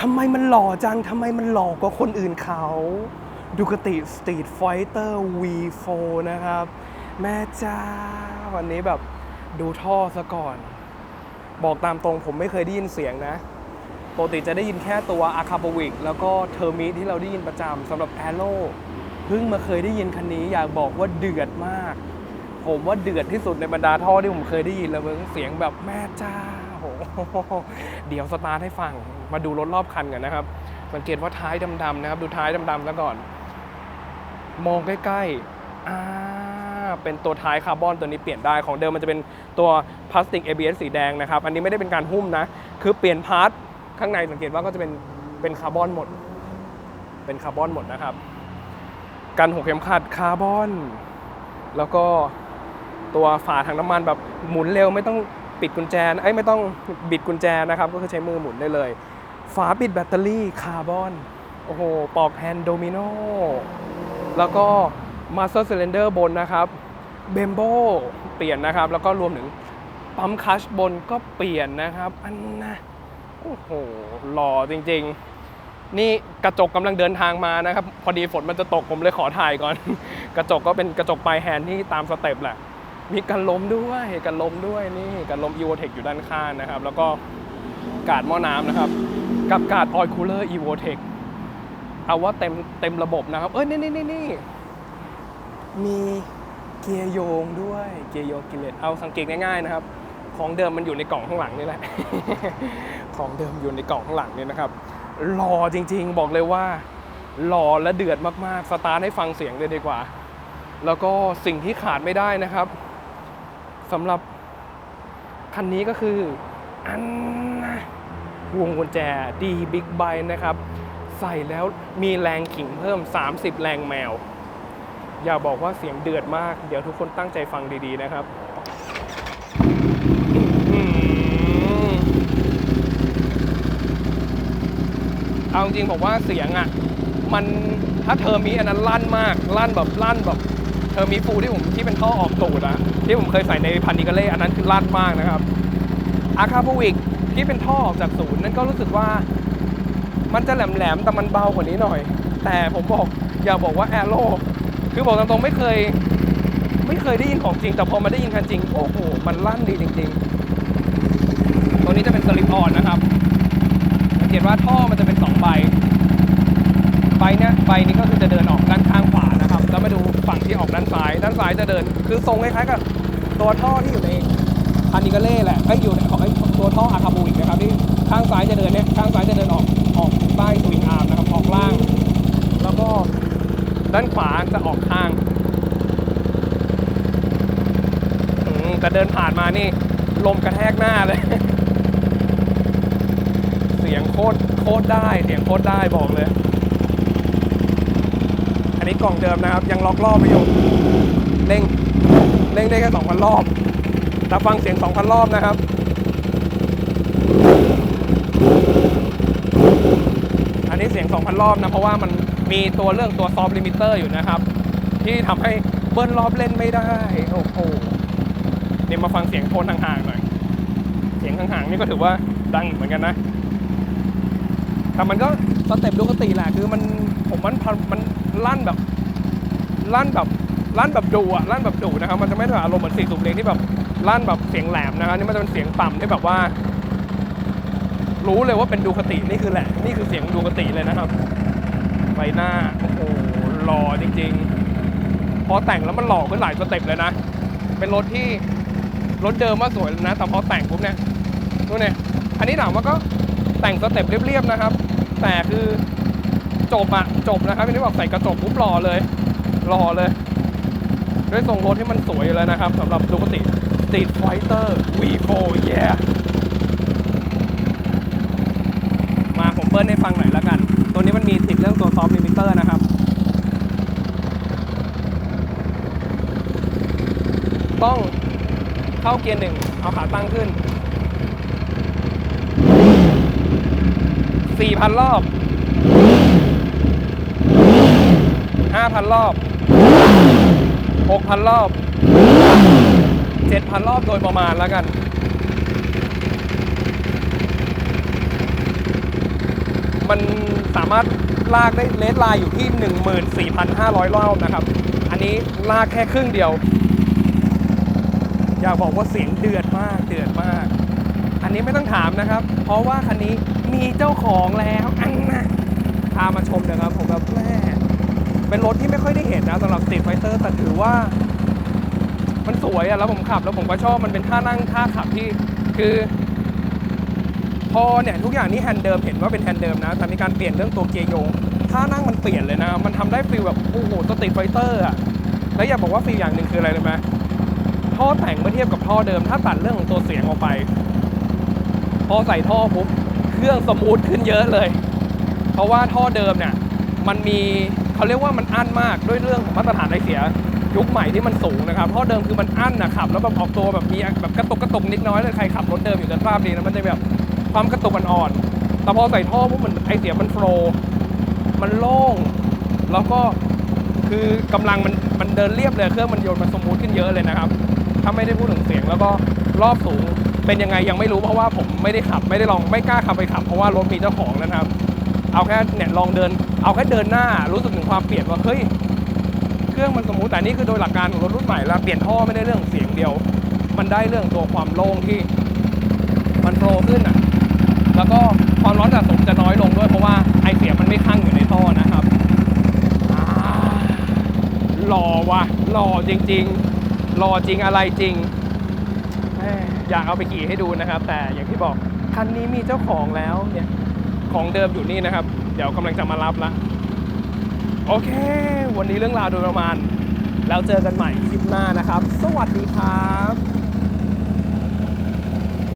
ทำไมมันหล่อจังทำไมมันหล่อกว่าคนอื่นเขาดูกติสตรีทไฟเตอร์ V4 นะครับแม่จ้าวันนี้แบบดูท่อซะก่อนบอกตามตรงผมไม่เคยได้ยินเสียงนะปกติจะได้ยินแค่ตัวอาคาโบวิกแล้วก็เทอร์มิที่เราได้ยินประจำสำหรับแอโร่เพิ่งมาเคยได้ยินคันนี้อยากบอกว่าเดือดมากผมว่าเดือดที่สุดในบรรดาท่อที่ผมเคยได้ยินเลยเสียงแบบแม่จ้าโหเดี๋ยวสตาร์ทให้ฟังมาดูรถรอบคันกันนะครับสังเกตว่าท้ายดำๆนะครับดูท้ายดำๆซะก่อนมองใกล้ๆเป็นตัวท้ายคาร์บอนตัวนี้เปลี่ยนได้ของเดิมมันจะเป็นตัวพลาสติก ABS สีแดงนะครับอันนี้ไม่ได้เป็นการหุ้มนะคือเปลี่ยนพาร์ทข้างในสังเกตว่าก็จะเป็นคาร์บอนหมดเป็นคาร์บอนหมดนะครับกันหัวเข็มขัดคาร์บอนแล้วก็ตัวฝาถังน้ำมันแบบหมุนเร็วไม่ต้องปิดกุญแจไม่ต้องบิดกุญแจนะครับก็คือใช้มือหมุนได้เลยฝาปิดแบตเตอรี่คาร์บอนโอ้โหปลอกแฮนด์โดมิโนแล้วก็มาสเตอร์ซิลินเดอร์บนนะครับเบมโบเปลี่ยนนะครับแล้วก็รวมถึงปั๊มคลัตช์บนก็เปลี่ยนนะครับอันนะโอ้โหหล่อจริงๆนี่กระจกกำลังเดินทางมานะครับพอดีฝนมันจะตกผมเลยขอถ่ายก่อนกระจกก็เป็นกระจกปลายแฮนด์ที่ตามสเต็ปแหละมีกันลมด้วยนี่กันลม Evotech อยู่ด้านข้างนะครับแล้วก็กาดหม้อน้ำนะครับกับกาดออยล์คูลเลอร์ Evotech เอาว่าเต็มระบบนะครับนี่มีเกียร์โยงด้วยเกียร์โยงกิเลสเอาสังเกตง่ายๆนะครับของเดิมมันอยู่ในกล่องข้างหลังนี่แหละ ของเดิมอยู่ในกล่องข้างหลังนี่นะครับหล่อจริงๆบอกเลยว่าหล่อและเดือดมากๆสตาร์ทให้ฟังเสียงเลยดีกว่าแล้วก็สิ่งที่ขาดไม่ได้นะครับสำหรับคันนี้ก็คืออันวงกุญแจ D Big Bike นะครับใส่แล้วมีแรงขิงเพิ่ม30แรงแมวอย่าบอกว่าเสียงเดือดมากเดี๋ยวทุกคนตั้งใจฟังดีๆนะครับเอาจริงผมว่าเสียงอ่ะมันถ้าเทอร์มิอันนั้นลั่นมากลั่นแบบเทอร์มิฟูที่เป็นท่อออกตูดอะที่ผมเคยใส่ในพันนิกาเล่อันนั้นคือลั่นมากนะครับอาคาโบวิกที่เป็นท่อออกจากศูนย์นั่นก็รู้สึกว่ามันจะแหลมๆแต่มันเบากว่านี้หน่อยแต่ผมอยากบอกว่าแอโร่คือบอกตรงๆไม่เคยได้ยินของจริงแต่พอมาได้ยินคันจริงโอ้โหมันลั่นดีจริงๆตัวนี้จะเป็นสลิปออนนะครับสังเกตว่าท่อมันจะเป็น2ใบนี้ก็คือจะเดินออกด้านข้างขวานะครับแล้วมาดูฝั่งที่ออกด้านซ้ายจะเดินคือทรงคล้ายๆกับตัวท่อที่อยู่ในพันนิกาเล่แหละอยู่ในตัวท่ออาคาบูอีกนะครับที่ข้างซ้ายจะเดินข้างซ้ายจะเดินออกใต้สวิงอาร์มนะครับออกล่างแล้วก็ด้านขวาจะออกข้างแต่เดินผ่านมานี่ลมกระแทกหน้าเลย เสียงโคตรได้บอกเลยอันนี้กล่องเดิมนะครับยังล็อกรอบไปอยู่เร่งได้แค่ 2,000 รอบแต่ฟังเสียง 2,000 รอบนะครับอันนี้เสียง 2,000 รอบนะเพราะว่ามันมีตัวซอฟต์ลิมิเตอร์อยู่นะครับที่ทำให้เบิ้ลรอบเล่นไม่ได้โอ้โหนี่มาฟังเสียงโทนห่างๆหน่อยเสียงห่างๆนี่ก็ถือว่าดังเหมือนกันนะแต่มันก็สเต็ปดูกติแหละคือมันลั่นแบบดุอะลั่นแบบดุนะครับมันจะไม่ได้อารมณ์เหมือน4 สูบเร่งที่แบบลั่นแบบเสียงแหลมนะครับนี่มันจะเป็นเสียงต่ำที่แบบว่ารู้เลยว่าเป็นดูคตินี่คือเสียงดูคติเลยนะครับใบหน้าโอ้โหหล่อจริงๆพอแต่งแล้วมันหล่อขึ้นหลายสเต็ปเลยนะเป็นรถเดิมว่าสวยนะแต่พอแต่งปุ๊บเนี่ยดูเนี่ยอันนี้ถามว่าก็แต่งสเต็ปเรียบๆนะครับแต่คือจบนะครับไม่ได้บอกใส่กระจกปุ๊บหล่อเลยด้วยทรงรถที่มันสวยเลยนะครับสำหรับดูคติ Street Fighter V4 yeah มาผมเบิ้ลให้ฟังหน่อยแล้วกันตัวนี้มันมีติดเรื่องตัวซอฟต์ลิมิเตอร์นะครับต้องเข้าเกียร์ 1เอาขาตั้งขึ้น 4,000 รอบ 5,000 รอบ 6,000 รอบ 7,000 รอบโดยประมาณแล้วกัน มันสามารถลากได้เลสไลน์อยู่ที่ 14,500 รอบนะครับอันนี้ลากแค่ครึ่งเดียวอยากบอกว่าเสียงเดือดมากเดือดมากอันนี้ไม่ต้องถามนะครับเพราะว่าคันนี้มีเจ้าของแล้วอันน่ะพามาชมนะครับผมแบบแม่เป็นรถที่ไม่ค่อยได้เห็นนะสำหรับ Street Fighter แต่ถือว่ามันสวยอะแล้วผมขับแล้วผมก็ชอบมันเป็นท่านั่งท่าขับที่คือพอเนี่ยทุกอย่างนี้แฮนด์เดิมเห็นว่าเป็นแฮนด์เดิมนะแต่มีการเปลี่ยนเรื่องตัวเกียร์โยงท่านั่งมันเปลี่ยนเลยนะมันทำได้ฟีลแบบโอ้โหสตรีทไฟเตอร์อะแล้วอยากบอกว่าฟีลอย่างหนึ่งคืออะไรรู้ไหมท่อแต่งเมื่อเทียบกับท่อเดิมถ้าตัดเรื่องของตัวเสียงออกไปพอใส่ท่อปุ๊บเครื่องสมูทขึ้นเยอะเลยเพราะว่าท่อเดิมเนี่ยมันมีเขาเรียกว่ามันอั้นมากด้วยเรื่องของมาตรฐานไอเสียยุคใหม่ที่มันสูงนะครับท่อเดิมคือมันอั้นนะขับแล้วแบบออกตัวแบบมีแบบกระตุกนิดน้อยเลยใครขับรถเดิมอยู่จะทราบดีนะมันจะแบบความกระตุกอ่อนๆแต่พอใส่ท่อปุ๊บมันไอเสียมันโฟล์มันโล่งแล้วก็คือกำลังมันเดินเรียบเลยเครื่องมันโยนมันสมูทขึ้นเยอะเลยนะครับถ้าไม่ได้พูดถึงเสียงแล้วก็รอบสูงเป็นยังไงยังไม่รู้เพราะว่าผมไม่ได้ขับไม่ได้ลองไม่กล้าขับไปขับเพราะว่ารถมีเจ้าของนะครับเอาแค่เนี่ยลองเดินเอาแค่เดินหน้ารู้สึกถึงความเปลี่ยนว่าเฮ้ยเครื่องมันสมูทแต่นี่คือโดยหลักการของรถรุ่นใหม่แล้วเปลี่ยนท่อไม่ได้เรื่องเสียงเดียวมันได้เรื่องตัวความโล่งที่มันโฟล์ขึ้นอ่ะแล้วก็ความร้อนสะสมจะน้อยลงด้วยเพราะว่าไอเสียมันไม่คั่งอยู่ในท่อนะครับหล่อว่ะหล่อจริงๆหล่อจริงอะไรจริงอยากเอาไปขี่ให้ดูนะครับแต่อย่างที่บอกคันนี้มีเจ้าของแล้วเนี่ยของเดิมอยู่นี่นะครับเดี๋ยวกำลังจะมารับละโอเควันนี้เรื่องราวโดยประมาณแล้วเจอกันใหม่คลิปหน้านะครับสวัสดีครับ